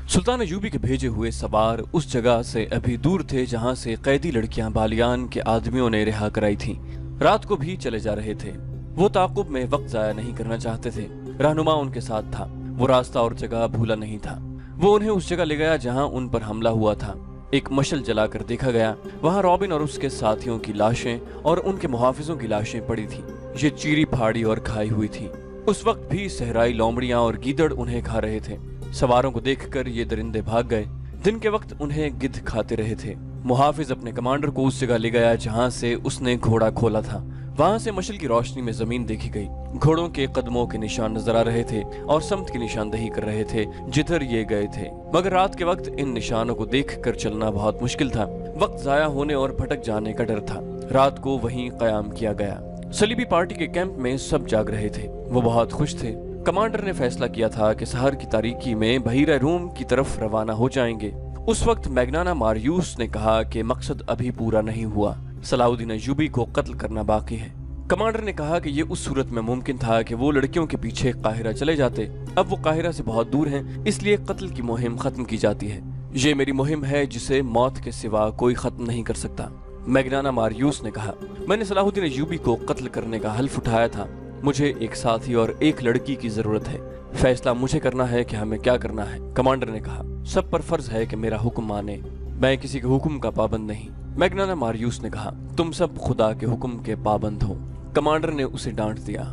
सुल्तान अयूबी के भेजे हुए सवार उस जगह से अभी दूर थे जहां से कैदी लड़कियां बालियान के आदमियों ने रिहा कराई थीं। रात को भी चले जा रहे थे। वो ताक़ुब में वक्त जाया नहीं करना चाहते थे। रहनुमा उनके साथ था। वो रास्ता और जगह भूला नहीं था। वो उन्हें उस जगह ले गया जहां उन पर हमला हुआ था। एक मशल जलाकर देखा गया। वहां रॉबिन और उसके साथियों की लाशें और उनके मुहाफिजों की लाशें पड़ी थी। ये चीरी फाड़ी और खाई हुई थी। उस वक्त भी सहराई लोमड़ियां और गीदड़ उन्हें खा रहे थे। सवारों को देखकर ये दरिंदे भाग गए। दिन के वक्त उन्हें गिद्ध खाते रहे थे। मुहाफिज अपने कमांडर को उस जगह ले गया जहां से उसने घोड़ा खोला था। वहां से मशल की रोशनी में जमीन देखी गई। घोड़ों के कदमों के निशान नजर आ रहे थे और समत की निशानदही कर रहे थे जिधर ये गए थे। मगर रात के वक्त इन निशानों को देखकर चलना बहुत मुश्किल था। वक्त जाया होने और भटक जाने का डर था। रात को वहीं कयाम किया गया। सलीबी पार्टी के कैंप में सब जाग रहे थे। वो बहुत खुश थे। कमांडर ने फैसला किया था कि सहर की तारीकी में बहीरा रूम की तरफ रवाना हो जाएंगे। उस वक्त मैग्नाना मारियूस ने कहा कि मकसद अभी पूरा नहीं हुआ। सलाहुद्दीन अयूबी को कत्ल करना बाकी है। कमांडर ने कहा कि ये उस सूरत में मुमकिन था कि वो लड़कियों के पीछे काहिरा चले जाते। अब वो काहिरा से बहुत दूर हैं, इसलिए कत्ल की मुहिम खत्म की जाती है। ये मेरी मुहिम है जिसे मौत के सिवा कोई खत्म नहीं कर सकता। मैग्नाना मारियूस ने कहा, मैंने सलाहुद्दीन अयूबी को कत्ल करने का हल्फ उठाया था। मुझे एक साथी और एक लड़की की जरूरत है। फैसला मुझे करना है कि हमें क्या करना है। कमांडर ने कहा, सब पर फर्ज है कि मेरा हुक्म माने। मैं किसी के हुक्म का पाबंद नहीं। मैग्नाना मारियूस ने कहा, तुम सब खुदा के हुक्म के पाबंद हो। कमांडर ने उसे डांट दिया।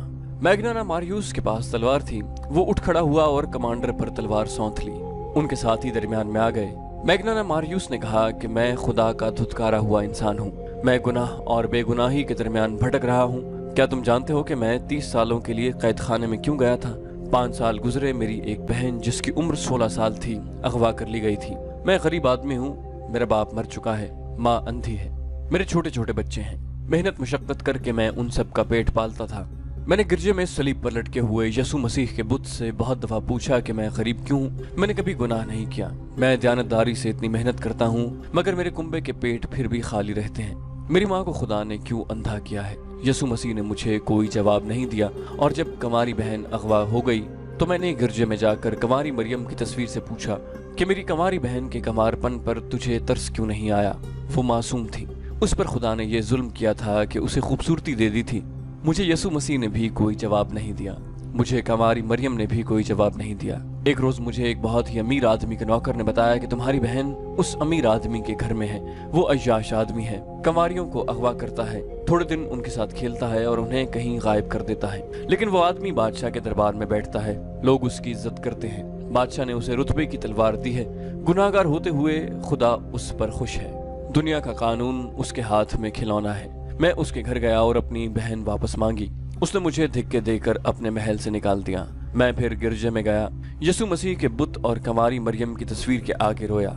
मैग्नाना मारियूस के पास तलवार थी। वो उठ खड़ा हुआ और कमांडर पर तलवार सौंध ली। उनके साथी दरमियान में आ गए। मैग्नाना मारियूस ने कहा कि मैं खुदा का धुतकारा हुआ इंसान हूँ। मैं गुनाह और बेगुनाही के दरमियान भटक रहा हूँ। क्या तुम जानते हो कि मैं 30 सालों के लिए कैद खाने में क्यों गया था? 5 साल गुजरे। मेरी एक बहन जिसकी उम्र 16 साल थी अगवा कर ली गई थी। मैं गरीब आदमी हूँ। मेरा बाप मर चुका है। माँ अंधी है। मेरे छोटे छोटे बच्चे हैं। मेहनत मुशक्कत करके मैं उन सब का पेट पालता था। मैंने गिरजे में सलीब पर लटके हुए यसु मसीह के बुत से बहुत दफा पूछा कि मैं गरीब क्यों हूँ। मैंने कभी गुनाह नहीं किया। मैं दयानतदारी से इतनी मेहनत करता हूँ मगर मेरे कुंबे के पेट फिर भी खाली रहते हैं। मेरी माँ को खुदा ने क्यों अंधा किया है? यसु मसीह ने मुझे कोई जवाब नहीं दिया। और जब कंवारी बहन अगवा हो गई तो मैंने गिरजे में जाकर कंवारी मरियम की तस्वीर से पूछा कि मेरी कंवारी बहन के कंवारपन पर तुझे तरस क्यों नहीं आया? वो मासूम थी। उस पर खुदा ने यह जुल्म किया था कि उसे खूबसूरती दे दी थी। मुझे यसु मसीह ने भी कोई जवाब नहीं दिया। मुझे कंवारी मरियम ने भी कोई जवाब नहीं दिया। एक रोज मुझे एक बहुत ही अमीर आदमी के नौकर ने बताया कि तुम्हारी बहन उस अमीर आदमी के घर में है। वो अय्याश आदमी है। कंवारियों को अगवा करता है, थोड़े दिन उनके साथ खेलता है और उन्हें कहीं गायब कर देता है। लेकिन वो आदमी बादशाह के दरबार में बैठता है। लोग उसकी इज्जत करते हैं। बादशाह ने उसे रुतबे की तलवार दी है। गुनाहगार होते हुए खुदा उस पर खुश है। दुनिया का कानून उसके हाथ में खिलौना है। मैं उसके घर गया और अपनी बहन वापस मांगी। उसने मुझे धिक्के देकर अपने महल से निकाल दिया। मैं फिर गिरजे में गया। यसु मसीह के बुत और कंवारी मरियम की तस्वीर के आगे रोया।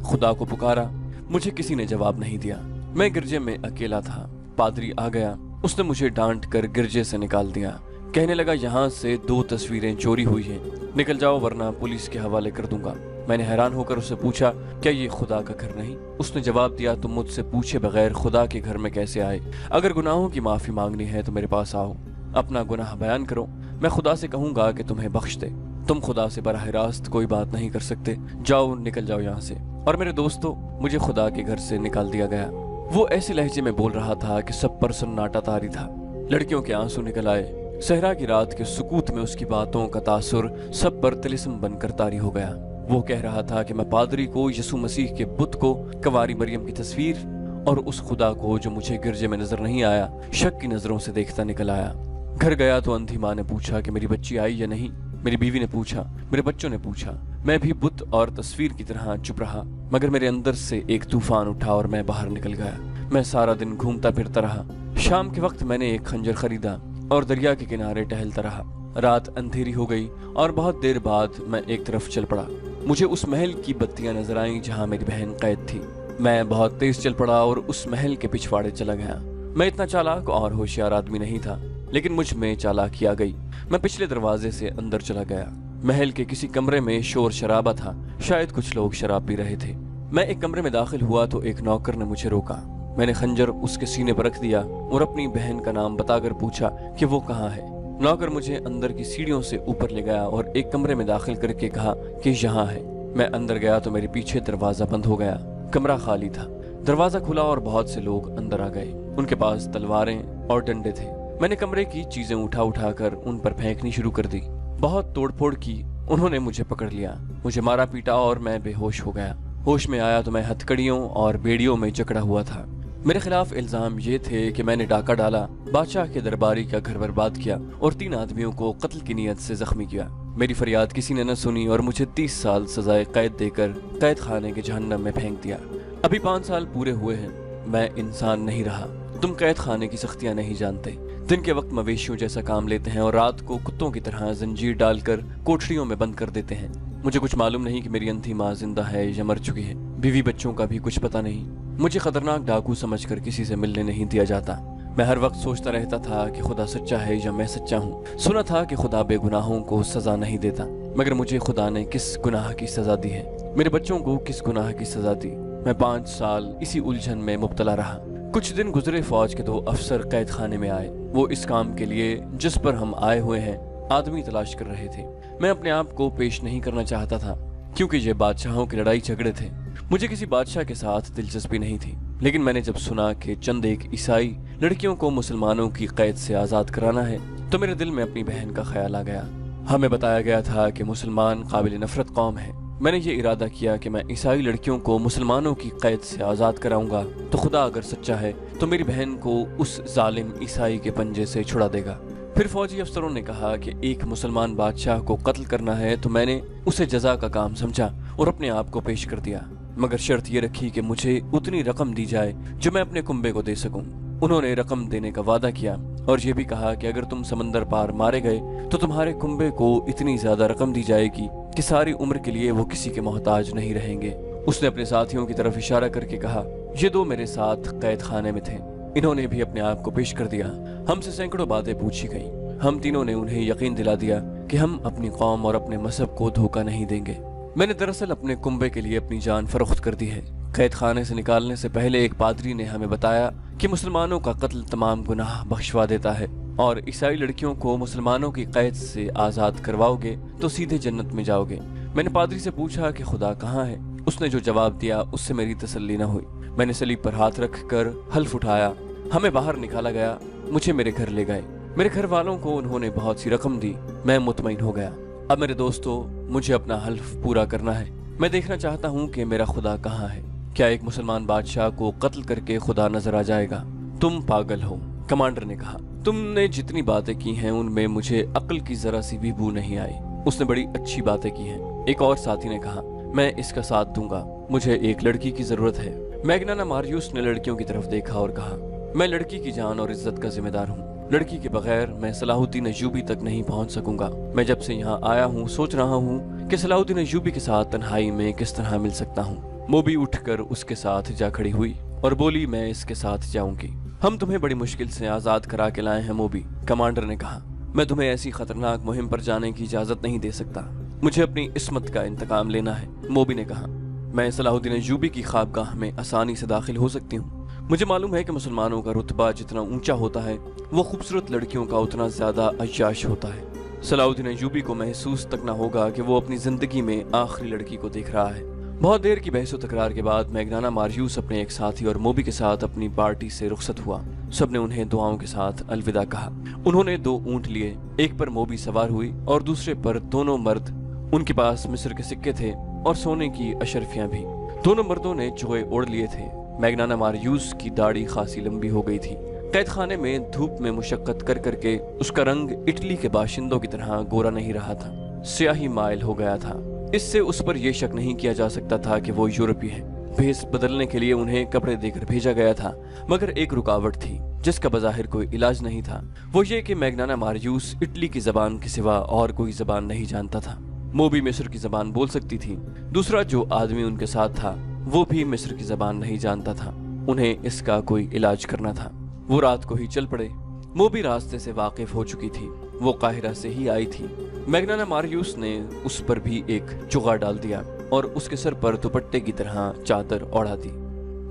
खुदा को पुकारा। मुझे किसी ने जवाब नहीं दिया। मैं गिरजे में अकेला था। पादरी आ गया। उसने मुझे डांट कर गिरजे से निकाल दिया। कहने लगा, यहाँ से 2 तस्वीरें चोरी हुई हैं। निकल जाओ वरना पुलिस के हवाले कर दूंगा। मैंने हैरान होकर उससे पूछा, क्या ये खुदा का घर नहीं? उसने जवाब दिया, तुम मुझसे पूछे बगैर खुदा के घर में कैसे आए? अगर गुनाहों की माफी मांगनी है तो मेरे पास आओ। अपना गुनाह बयान करो। मैं खुदा से कहूंगा कि तुम्हें बख्श दे। तुम खुदा से बराह रास्त कोई बात नहीं कर सकते। जाओ, निकल जाओ यहाँ से। और मेरे दोस्तों, मुझे खुदा के घर से निकाल दिया गया। वो ऐसे लहजे में बोल रहा था कि सब पर सन्नाटा तारी था। लड़कियों के आंसू निकल आए। सहरा की रात के सुकूत में उसकी बातों का तासुर सब पर तिलिस्म बनकर तारी हो गया। वो कह रहा था कि मैं पादरी को, यसु मसीह के बुत को, कंवारी मरियम की तस्वीर और उस खुदा को जो मुझे गिरजे में नजर नहीं आया, शक की नजरों से देखता निकल आया। घर गया तो अंधी माँ ने पूछा कि मेरी बच्ची आई या नहीं। मेरी बीवी ने पूछा, मेरे बच्चों ने पूछा। मैं भी बुत और तस्वीर की तरह चुप रहा। मगर मेरे अंदर से एक तूफान उठा और मैं बाहर निकल गया। मैं सारा दिन घूमता फिरता रहा। शाम के वक्त मैंने एक खंजर खरीदा और दरिया के किनारे टहलता रहा। रात अंधेरी हो गई और बहुत देर बाद मैं एक तरफ चल पड़ा। मुझे उस महल की बत्तियां नजर आईं जहां मेरी बहन कैद थी। मैं बहुत तेज चल पड़ा और उस महल के पिछवाड़े चला गया। मैं इतना चालाक और होशियार आदमी नहीं था, लेकिन मुझ में चालाकी आ गई। मैं पिछले दरवाजे से अंदर चला गया। महल के किसी कमरे में शोर शराबा था। शायद कुछ लोग शराब पी रहे थे। मैं एक कमरे में दाखिल हुआ तो एक नौकर ने मुझे रोका। मैंने खंजर उसके सीने पर रख दिया और अपनी बहन का नाम बताकर पूछा कि वो कहाँ है। नौकर मुझे अंदर की सीढ़ियों से ऊपर ले गया और एक कमरे में दाखिल करके कहा कि यहाँ है। मैं अंदर गया तो मेरे पीछे दरवाजा बंद हो गया। कमरा खाली था। दरवाजा खुला और बहुत से लोग अंदर आ गए। उनके पास तलवारें और डंडे थे। मैंने कमरे की चीजें उठा कर उन पर फेंकनी शुरू कर दी। बहुत तोड़फोड़ की। उन्होंने मुझे पकड़ लिया, मुझे मारा पीटा और मैं बेहोश हो गया। होश में आया तो मैं हथकड़ियों और बेड़ियों में जकड़ा हुआ था। मेरे खिलाफ इल्जाम ये थे कि मैंने डाका डाला, बादशाह के दरबारी का घर बर्बाद किया और 3 आदमियों को कत्ल की नीयत से जख्मी किया। मेरी फरियाद किसी ने न सुनी और मुझे 30 साल सजाए कैद देकर कैद खाने के जहन्नम में फेंक दिया। अभी 5 साल पूरे हुए हैं। मैं इंसान नहीं रहा। तुम कैद खाने की सख्तियां नहीं जानते। दिन के वक्त मवेशियों जैसा काम लेते हैं और रात को कुत्तों की तरह जंजीर डालकर कोठरियों में बंद कर देते हैं। मुझे कुछ मालूम नहीं कि मेरी अंधी माँ जिंदा है या मर चुकी है। बीवी बच्चों का भी कुछ पता नहीं। मुझे खतरनाक डाकू समझकर किसी से मिलने नहीं दिया जाता। मैं हर वक्त सोचता रहता था कि खुदा सच्चा है या मैं सच्चा हूँ। सुना था कि खुदा बेगुनाहों को सजा नहीं देता, मगर मुझे खुदा ने किस गुनाह की सजा दी है? मेरे बच्चों को किस गुनाह की सजा दी? मैं 5 साल इसी उलझन में मुब्तला रहा। कुछ दिन गुजरे, फौज के 2 अफसर कैद खाने में आए। वो इस काम के लिए जिस पर हम आए हुए हैं आदमी तलाश कर रहे थे। मैं अपने आप को पेश नहीं करना चाहता था क्योंकि ये बादशाहों की लड़ाई झगड़े थे। मुझे किसी बादशाह के साथ दिलचस्पी नहीं थी, लेकिन मैंने जब सुना कि चंद एक ईसाई लड़कियों को मुसलमानों की कैद से आज़ाद कराना है तो मेरे दिल में अपनी बहन का ख्याल आ गया। हमें बताया गया था कि मुसलमान काबिल नफरत कौम है। मैंने ये इरादा किया कि मैं ईसाई लड़कियों को मुसलमानों की कैद से आज़ाद कराऊंगा तो खुदा अगर सच्चा है तो मेरी बहन को उस जालिम ईसाई के पंजे से छुड़ा देगा। फिर फौजी अफसरों ने कहा कि एक मुसलमान बादशाह को कत्ल करना है तो मैंने उसे जजा का काम समझा और अपने आप को पेश कर दिया, मगर शर्त ये रखी कि मुझे उतनी रकम दी जाए जो मैं अपने कुंबे को दे सकूं। उन्होंने रकम देने का वादा किया और ये भी कहा कि अगर तुम समंदर पार मारे गए तो तुम्हारे कुंबे को इतनी ज्यादा रकम दी जाएगी कि सारी उम्र के लिए वो किसी के मोहताज नहीं रहेंगे। उसने अपने साथियों की तरफ इशारा करके कहा, ये 2 मेरे साथ कैद खाने में थे। इन्होंने भी अपने आप को पेश कर दिया। हमसे सैकड़ों बातें पूछी गईं। हम तीनों ने उन्हें यकीन दिला दिया कि हम अपनी कौम और अपने मजहब को धोखा नहीं देंगे। मैंने दरअसल अपने कुंबे के लिए अपनी जान फरोख्त कर दी है। कैद खाने से निकालने से पहले एक पादरी ने हमें बताया कि मुसलमानों का कत्ल तमाम गुनाह बख्शवा देता है और ईसाई लड़कियों को मुसलमानों की कैद से आज़ाद करवाओगे तो सीधे जन्नत में जाओगे। मैंने पादरी से पूछा कि खुदा कहाँ है। उसने जो जवाब दिया उससे मेरी तसल्ली न हुई। मैंने सलीब पर हाथ रख कर हल्फ उठाया। हमें बाहर निकाला गया। मुझे मेरे घर ले गए। मेरे घर वालों को उन्होंने बहुत सी रकम दी। मैं मुतमईन हो गया। अब मेरे दोस्तों, मुझे अपना हल्फ पूरा करना है। मैं देखना चाहता हूँ कि मेरा खुदा कहाँ है। क्या एक मुसलमान बादशाह को कत्ल करके खुदा नजर आ जाएगा? तुम पागल हो, कमांडर ने कहा। तुमने जितनी बातें की हैं उनमें मुझे अक्ल की जरा सी भी बू नहीं आई। उसने बड़ी अच्छी बातें की हैं। एक और साथी ने कहा, मैं इसका साथ दूंगा। मुझे एक लड़की की जरूरत है। मैग्नाना मारियूस ने लड़कियों की तरफ देखा और कहा, मैं लड़की की जान और इज्जत का जिम्मेदार हूँ। लड़की के बगैर मैं सलाहुद्दीन अय्यूबी तक नहीं पहुँच सकूंगा। मैं जब से यहाँ आया हूँ सोच रहा हूँ कि सलाहुद्दीन अय्यूबी के साथ तन्हाई में किस तरह मिल सकता हूँ। मोबी उठकर उसके साथ जा खड़ी हुई और बोली, मैं इसके साथ जाऊंगी। हम तुम्हें बड़ी मुश्किल से आजाद करा के लाए हैं मोबी, कमांडर ने कहा। मैं तुम्हें ऐसी खतरनाक मुहिम पर जाने की इजाजत नहीं दे सकता। मुझे अपनी इस्मत का इंतकाम लेना है, मोबी ने कहा। मैं सलाहुद्दीन अय्यूबी की ख्वाबगाह में आसानी से दाखिल हो सकती हूँ। मुझे मालूम है कि मुसलमानों का रुतबा जितना ऊंचा होता है वो खूबसूरत लड़कियों का उतना ज्यादा अय्याश होता है। सलाहुद्दीन अय्यूबी को महसूस तक न होगा कि वो अपनी जिंदगी में आखिरी लड़की को देख रहा है। बहुत देर की बहस तकरार के बाद मैग्नाना मारियूस अपने एक साथी और मोबी के साथ अपनी पार्टी से रुखसत हुआ। सबने उन्हें दुआओं के साथ अलविदा कहा। उन्होंने 2 ऊंट लिए। एक पर मोबी सवार हुई और दूसरे पर दोनों मर्द। उनके पास मिस्र के सिक्के थे और सोने की अशरफियां भी। दोनों मर्दों ने चोगे ओढ़ लिए थे। मैग्नाना मारियूस की दाढ़ी खासी लंबी हो गई थी। कैद खाने में धूप में मुशक्कत कर करके उसका रंग इटली के बाशिंदों की तरह गोरा नहीं रहा था, स्याही माइल हो गया था। इससे उस पर यह शक नहीं किया जा सकता था कि वो यूरोपीय है। भेस बदलने के लिए उन्हें कपड़े देकर भेजा गया था, मगर एक रुकावट थी जिसका बज़ाहिर कोई इलाज नहीं था। वो ये कि मैग्नाना मारियूस इटली की जबान के सिवा और कोई जबान नहीं जानता था। मोबी मिस्र की जबान बोल सकती थी। दूसरा जो आदमी उनके साथ था वो भी मिस्र की जबान नहीं जानता था। उन्हें इसका कोई इलाज करना था। वो रात को ही चल पड़े। मोबी रास्ते से वाकिफ हो चुकी थी। वो काहिरा से ही आई थी। मैग्नाना मारियूस ने उस पर भी एक चुगा डाल दिया और उसके सर पर दुपट्टे की तरह चादर ओढ़ा दी।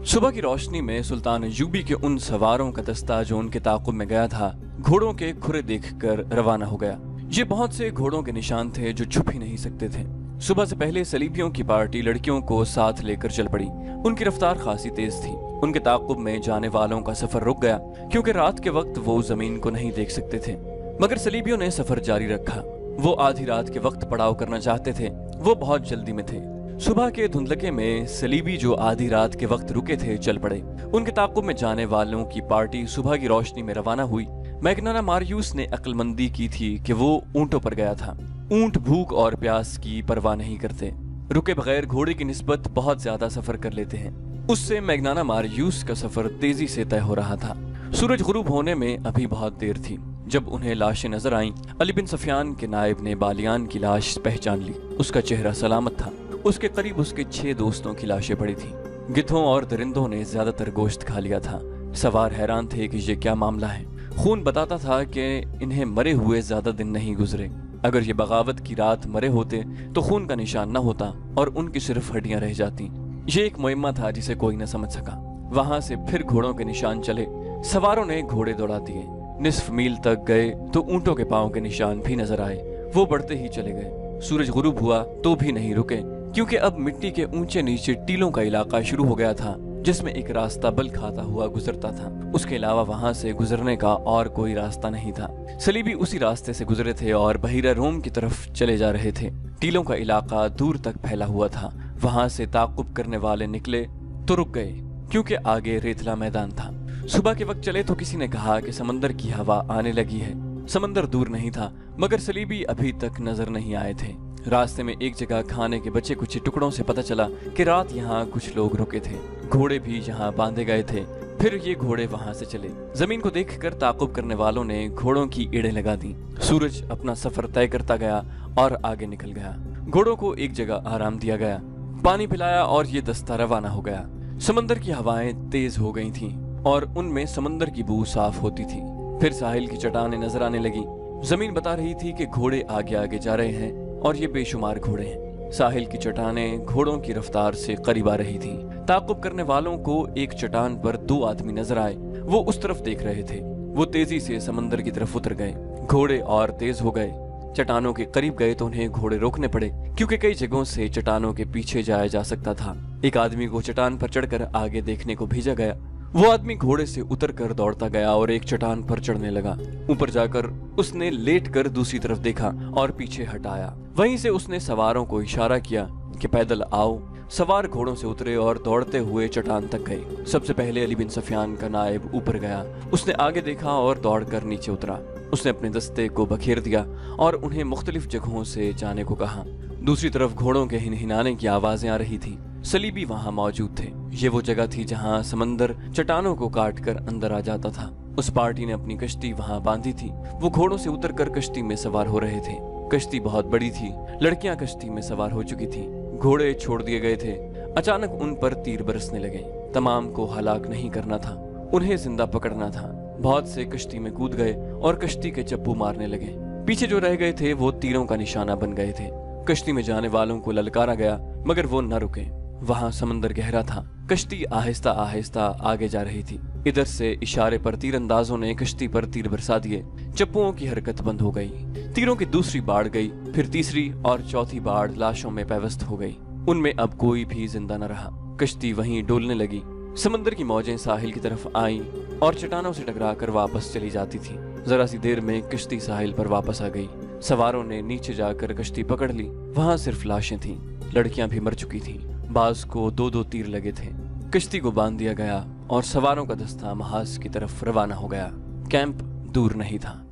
सुबह की रोशनी में सुल्तान अय्यूबी के उन सवारों का दस्ता जो उनके ताक़ुब में गया था घोड़ों के खुरे देखकर रवाना हो गया। ये बहुत से घोड़ों के निशान थे जो छुप ही नहीं सकते थे। सुबह से पहले सलीबियों की पार्टी लड़कियों को साथ लेकर चल पड़ी। उनकी रफ्तार खासी तेज थी। उनके ताक़ुब में जाने वालों का सफर रुक गया क्योंकि रात के वक्त वो जमीन को नहीं देख सकते थे। मगर सलीबियों ने सफर जारी रखा। वो आधी रात के वक्त पड़ाव करना चाहते थे। वो बहुत जल्दी में थे। सुबह के धुंधलके में सलीबी जो आधी रात के वक्त रुके थे चल पड़े। उनके ताक़ुब में जाने वालों की पार्टी सुबह की रोशनी में रवाना हुई। मैग्नाना मारियूस ने अक्लमंदी की थी कि वो ऊंटों पर गया था। ऊंट भूख और प्यास की परवाह नहीं करते, रुके बगैर घोड़े की निस्बत बहुत ज्यादा सफर कर लेते हैं। उससे मैग्नाना मारियूस का सफर तेजी से तय हो रहा था। सूरज गुरूब होने में अभी बहुत देर थी। जब उन्हें लाशें नजर आईं, अली बिन सफियान के नायब ने बालियान की लाश पहचान ली। उसका चेहरा सलामत था। उसके करीब उसके 6 दोस्तों की लाशें पड़ी थी। गिद्धों और दरिंदों ने ज्यादातर गोश्त खा लिया था। सवार हैरान थे कि ये क्या मामला है। खून बताता था कि इन्हें मरे हुए ज्यादा दिन नहीं गुजरे। अगर ये बगावत की रात मरे होते तो खून का निशान न होता और उनकी सिर्फ हड्डियां रह जाती। ये एक मुहिम्मा था जिसे कोई न समझ सका। वहां से फिर घोड़ों के निशान चले। सवारों ने घोड़े दौड़ा दिए। निस्फ मील तक गए तो ऊंटों के पांव के निशान भी नजर आए। वो बढ़ते ही चले गए। सूरज गुरूब हुआ तो भी नहीं रुके क्योंकि अब मिट्टी के ऊंचे नीचे टीलों का इलाका शुरू हो गया था जिसमें एक रास्ता बल खाता हुआ गुजरता था। उसके अलावा वहां से गुजरने का और कोई रास्ता नहीं था। सलीबी उसी रास्ते से गुजरे थे और बहिरा रोम की तरफ चले जा रहे थे। टीलों का इलाका दूर तक फैला हुआ था। वहां से ताक़ुब करने वाले निकले तो रुक गए क्योंकि आगे रेतला मैदान था। सुबह के वक्त चले तो किसी ने कहा कि समंदर की हवा आने लगी है। समंदर दूर नहीं था मगर सलीबी अभी तक नजर नहीं आए थे। रास्ते में एक जगह खाने के बचे कुछ टुकड़ों से पता चला कि रात यहाँ कुछ लोग रुके थे। घोड़े भी यहाँ बांधे गए थे। फिर ये घोड़े वहां से चले। जमीन को देखकर ताक़ुब करने वालों ने घोड़ों की एड़ें लगा दी। सूरज अपना सफर तय करता गया और आगे निकल गया। घोड़ों को एक जगह आराम दिया गया, पानी पिलाया और ये दस्ता रवाना हो गया। समंदर की हवाएं तेज हो गई थीं और उनमें समंदर की बू साफ होती थी। फिर साहिल की चट्टानें नजर आने लगी। जमीन बता रही थी कि घोड़े आगे आगे जा रहे हैं और ये बेशुमार घोड़े हैं। साहिल की चट्टानें घोड़ों की रफ्तार से करीब आ रही थीं। ताक़ुब करने वालों को एक चट्टान पर 2 आदमी नजर आए। वो उस तरफ देख रहे थे। वो तेजी से समंदर की तरफ उतर गए। घोड़े और तेज हो गए। चट्टानों के करीब गए तो उन्हें घोड़े रोकने पड़े क्योंकि कई जगहों से चट्टानों के पीछे जाया जा सकता था। एक आदमी को चट्टान पर चढ़कर आगे देखने को भेजा गया। वो आदमी घोड़े से उतरकर दौड़ता गया और एक चट्टान पर चढ़ने लगा। ऊपर जाकर उसने लेटकर दूसरी तरफ देखा और पीछे हटाया। वहीं से उसने सवारों को इशारा किया कि पैदल आओ। सवार घोड़ों से उतरे और दौड़ते हुए चट्टान तक गए। सबसे पहले अली बिन सफियान का नायब ऊपर गया। उसने आगे देखा और दौड़कर नीचे उतरा। उसने अपने दस्ते को बखेर दिया और उन्हें मुख्तलिफ जगहों से जाने को कहा। दूसरी तरफ घोड़ों के हिनहिनाने की आवाजें आ रही थी। सलीबी वहां मौजूद थे। ये वो जगह थी जहां समंदर चट्टानों को काटकर अंदर आ जाता था। उस पार्टी ने अपनी कश्ती वहां बांधी थी। वो घोड़ों से उतरकर कश्ती में सवार हो रहे थे। कश्ती बहुत बड़ी थी। लड़कियां कश्ती में सवार हो चुकी थी। घोड़े छोड़ दिए गए थे। अचानक उन पर तीर बरसने लगे। तमाम को हलाक नहीं करना था, उन्हें जिंदा पकड़ना था। बहुत से कश्ती में कूद गए और कश्ती के चप्पू मारने लगे। पीछे जो रह गए थे वो तीरों का निशाना बन गए थे। कश्ती में जाने वालों को ललकारा गया मगर वो न रुके। वहां समंदर गहरा था। कश्ती आहिस्ता आहिस्ता आगे जा रही थी। इधर से इशारे पर तीरंदाजों ने कश्ती पर तीर बरसा दिए। चप्पुओं की हरकत बंद हो गई। तीरों की दूसरी बाढ़ गई, फिर तीसरी और चौथी बाढ़ लाशों में पैवस्त हो गई। उनमें अब कोई भी जिंदा न रहा। कश्ती वहीं डोलने लगी। समंदर की मौजें साहिल की तरफ आईं और चट्टानों से टकराकर वापस चली जाती थी। जरा सी देर में कश्ती साहिल पर वापस आ गई। सवारों ने नीचे जाकर कश्ती पकड़ ली। वहां सिर्फ लाशें थीं। लड़कियां भी मर चुकी थीं। बाज को 2-2 तीर लगे थे। कश्ती को बांध दिया गया और सवारों का दस्ता महाज की तरफ रवाना हो गया। कैंप दूर नहीं था।